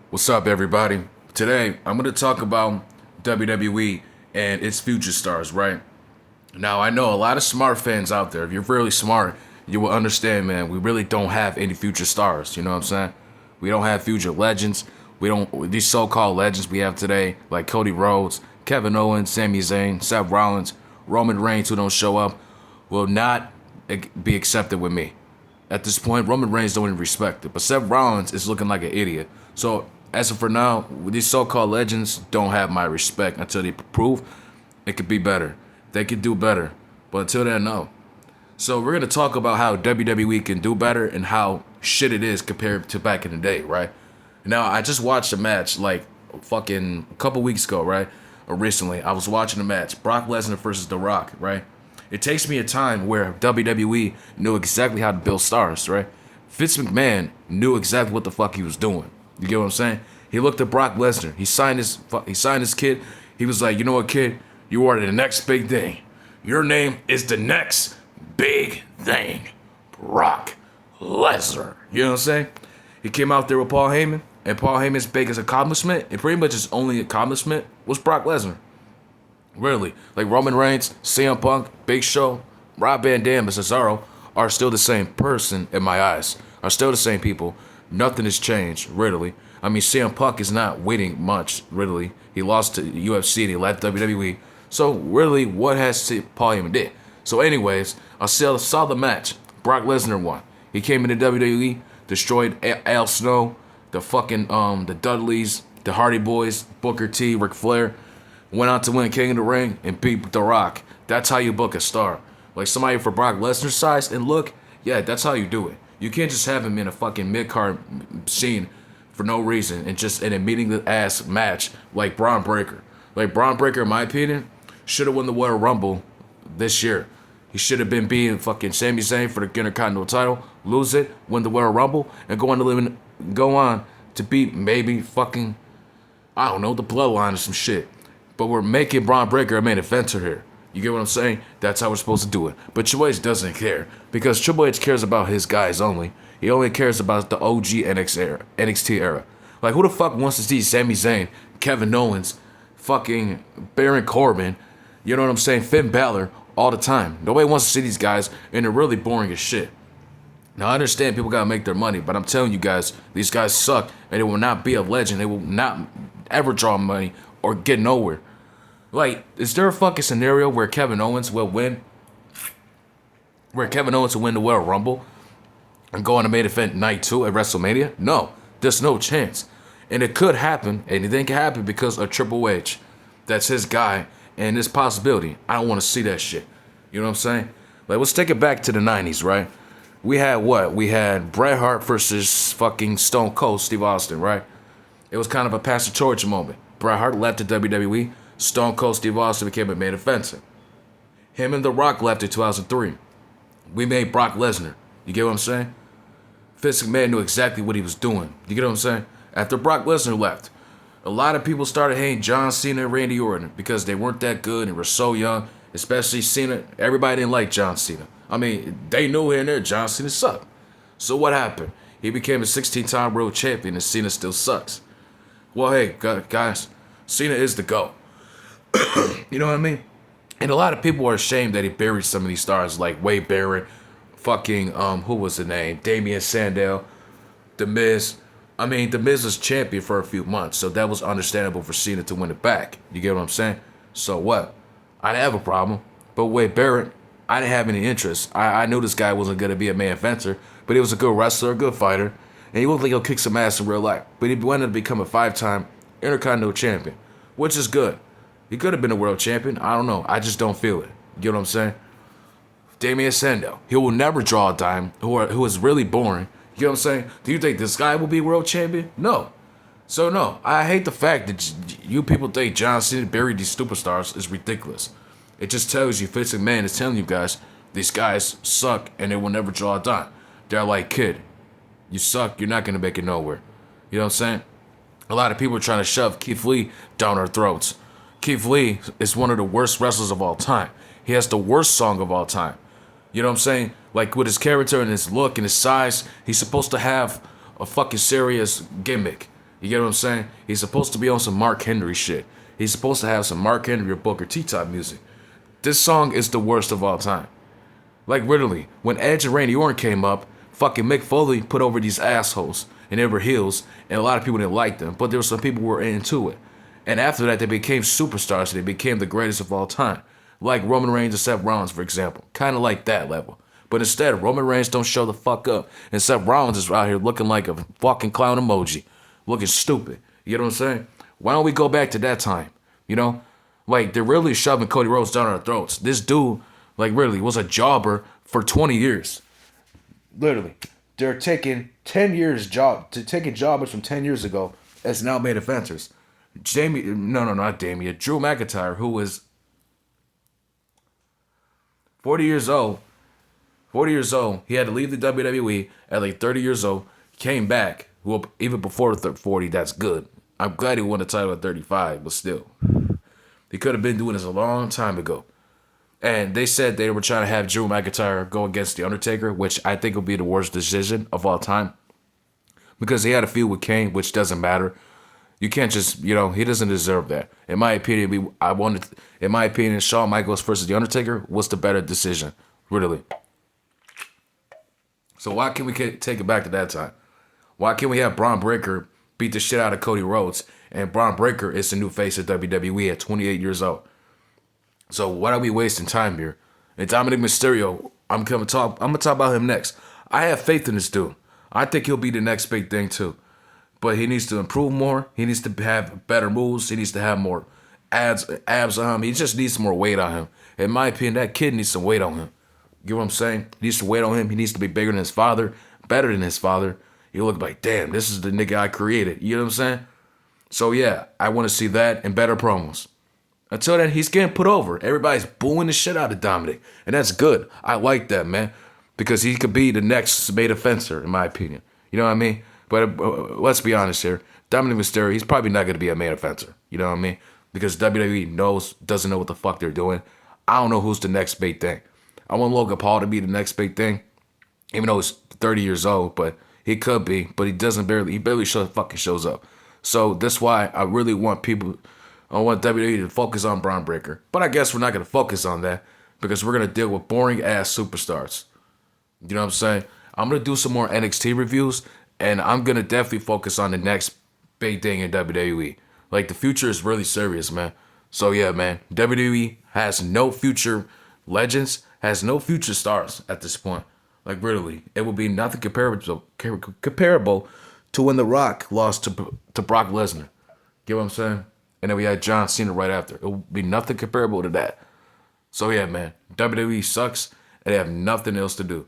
What's up, everybody? Today, I'm going to talk about WWE and its future stars, right? Now, I know a lot of smart fans out there. If you're really smart, you will understand, man, we really don't have any future stars. You know what I'm saying? We don't have future legends. We don't, these so called legends we have today, like Cody Rhodes, Kevin Owens, Sami Zayn, Seth Rollins, Roman Reigns, who don't show up, will not be accepted with me. At this point, Roman Reigns don't even respect it. But Seth Rollins is looking like an idiot. So as of for now, these so-called legends don't have my respect until they prove it could be better. They could do better. But until then, no. So we're gonna talk about how WWE can do better and how shit it is compared to back in the day, right? Now I just watched a match like fucking a couple weeks ago, right? Or recently, I was watching a match, Brock Lesnar versus The Rock, right? It takes me a time where WWE knew exactly how to build stars, right? Vince McMahon knew exactly what the fuck he was doing. You get what I'm saying? He looked at Brock Lesnar. He signed his kid. He was like, you know what, kid? You are the next big thing. Your name is the next big thing. Brock Lesnar. You know what I'm saying? He came out there with Paul Heyman, and Paul Heyman's biggest accomplishment, and pretty much his only accomplishment, was Brock Lesnar. Really. Like Roman Reigns, CM Punk, Big Show, Rob Van Dam, and Cesaro are still the same person in my eyes. Are still the same people. Nothing has changed, really. I mean, CM Punk is not winning much, really. He lost to UFC and he left WWE. So, really, what has Paul Heyman did? So, anyways, I saw the match. Brock Lesnar won. He came into WWE, destroyed Al Snow, the Dudleys, the Hardy Boys, Booker T, Ric Flair. Went out to win King of the Ring and beat The Rock. That's how you book a star. Like somebody for Brock Lesnar's size and look, yeah, that's how you do it. You can't just have him in a fucking mid-card scene for no reason and just in a meaningless match like Braun Breaker. Like Braun Breaker, in my opinion, should have won the Royal Rumble this year. He should have been beating fucking Sami Zayn for the Intercontinental title, lose it, win the Royal Rumble, and go on to beat maybe fucking, I don't know, the Bloodline or some shit. But we're making Braun Breaker a main eventer here. You get what I'm saying? That's how we're supposed to do it. But Triple H doesn't care because Triple H cares about his guys only. He only cares about the OG NXT era. Like who the fuck wants to see Sami Zayn, Kevin Owens, fucking Baron Corbin, you know what I'm saying, Finn Balor all the time. Nobody wants to see these guys and they're really boring as shit. Now I understand people gotta make their money, but I'm telling you guys, these guys suck and they will not be a legend. They will not ever draw money or get nowhere. Like, is there a fucking scenario where Kevin Owens will win? Where Kevin Owens will win the Royal Rumble and go on the main event night 2 at WrestleMania? No, there's no chance. And it could happen, anything can happen because of Triple H. That's his guy, and this possibility. I don't want to see that shit. You know what I'm saying? Like, let's take it back to the 90s, right? We had what? We had Bret Hart versus fucking Stone Cold Steve Austin, right? It was kind of a pass the torch moment. Bret Hart left the WWE. Stone Cold Steve Austin became a main eventer. Him and The Rock left in 2003. We made Brock Lesnar. You get what I'm saying? Vince McMahon knew exactly what he was doing. You get what I'm saying? After Brock Lesnar left, a lot of people started hating John Cena and Randy Orton because they weren't that good and were so young. Especially Cena. Everybody didn't like John Cena. I mean, they knew here and there John Cena sucked. So what happened? He became a 16-time world champion and Cena still sucks. Well, hey, guys, Cena is the GOAT. You know what I mean? And a lot of people are ashamed that he buried some of these stars like Wade Barrett, fucking, who was the name? Damian Sandow, The Miz. I mean, The Miz was champion for a few months, so that was understandable for Cena to win it back. You get what I'm saying? So what? I didn't have a problem. But Wade Barrett, I didn't have any interest. I knew this guy wasn't going to be a main eventer, but he was a good wrestler, a good fighter, and he looked like he'll kick some ass in real life. But he went on to become a 5-time Intercontinental champion, which is good. He could have been a world champion. I don't know. I just don't feel it. You get what I'm saying? Damian Sandow. He will never draw a dime, who is really boring. You get what I'm saying? Do you think this guy will be world champion? No. So, no. I hate the fact that you people think John Cena buried these superstars is ridiculous. It just tells you, Vince McMahon is telling you guys, these guys suck and they will never draw a dime. They're like, kid, you suck. You're not going to make it nowhere. You know what I'm saying? A lot of people are trying to shove Keith Lee down our throats. Keith Lee is one of the worst wrestlers of all time. He has the worst song of all time. You know what I'm saying? Like with his character and his look and his size, he's supposed to have a fucking serious gimmick. You get what I'm saying? He's supposed to be on some Mark Henry shit. He's supposed to have some Mark Henry or Booker T type music. This song is the worst of all time. Like literally, when Edge and Randy Orton came up, fucking Mick Foley put over these assholes, and they were heels, and a lot of people didn't like them, but there were some people who were into it. And after that, they became superstars, and they became the greatest of all time. Like Roman Reigns and Seth Rollins, for example. Kind of like that level. But instead, Roman Reigns don't show the fuck up, and Seth Rollins is out here looking like a fucking clown emoji. Looking stupid. You know what I'm saying? Why don't we go back to that time? You know? Like, they're really shoving Cody Rhodes down our throats. This dude, like, really was a jobber for 20 years. Literally. They're taking 10 years taking jobbers from 10 years ago as now main eventers. Not Damien. Drew McIntyre, who was 40 years old. 40 years old. He had to leave the WWE at like 30 years old. Came back. Well, even before the 40, that's good. I'm glad he won the title at 35, but still. He could have been doing this a long time ago. And they said they were trying to have Drew McIntyre go against The Undertaker, which I think would be the worst decision of all time. Because he had a feud with Kane, which doesn't matter. You can't just, he doesn't deserve that. In my opinion, Shawn Michaels versus The Undertaker was the better decision. Really. So why can't we take it back to that time? Why can't we have Braun Breaker beat the shit out of Cody Rhodes, and Braun Breaker is the new face of WWE at 28 years old? So why are we wasting time here? And Dominic Mysterio, I'm gonna talk about him next. I have faith in this dude. I think he'll be the next big thing too. But he needs to improve more. He needs to have better moves. He needs to have more abs on him. He just needs some more weight on him. In my opinion, that kid needs some weight on him. You know what I'm saying? He needs to weight on him. He needs to be bigger than his father, better than his father. You look like, damn, this is the nigga I created. You know what I'm saying? So yeah, I want to see that and better promos. Until then, he's getting put over. Everybody's booing the shit out of Dominic. And that's good. I like that, man. Because he could be the next main offender, in my opinion. You know what I mean? But let's be honest here. Dominic Mysterio, he's probably not going to be a main offender. You know what I mean? Because WWE doesn't know what the fuck they're doing. I don't know who's the next big thing. I want Logan Paul to be the next big thing. Even though he's 30 years old, but he could be. But he barely fucking shows up. So that's why I really want WWE to focus on Braun Breaker. But I guess we're not going to focus on that because we're going to deal with boring-ass superstars. You know what I'm saying? I'm going to do some more NXT reviews, and I'm going to definitely focus on the next big thing in WWE. Like, the future is really serious, man. So, yeah, man. WWE has no future legends, has no future stars at this point. Like, really. It would be nothing comparable to when The Rock lost to Brock Lesnar. Get what I'm saying? And then we had John Cena right after. It would be nothing comparable to that. So yeah, man, WWE sucks and they have nothing else to do.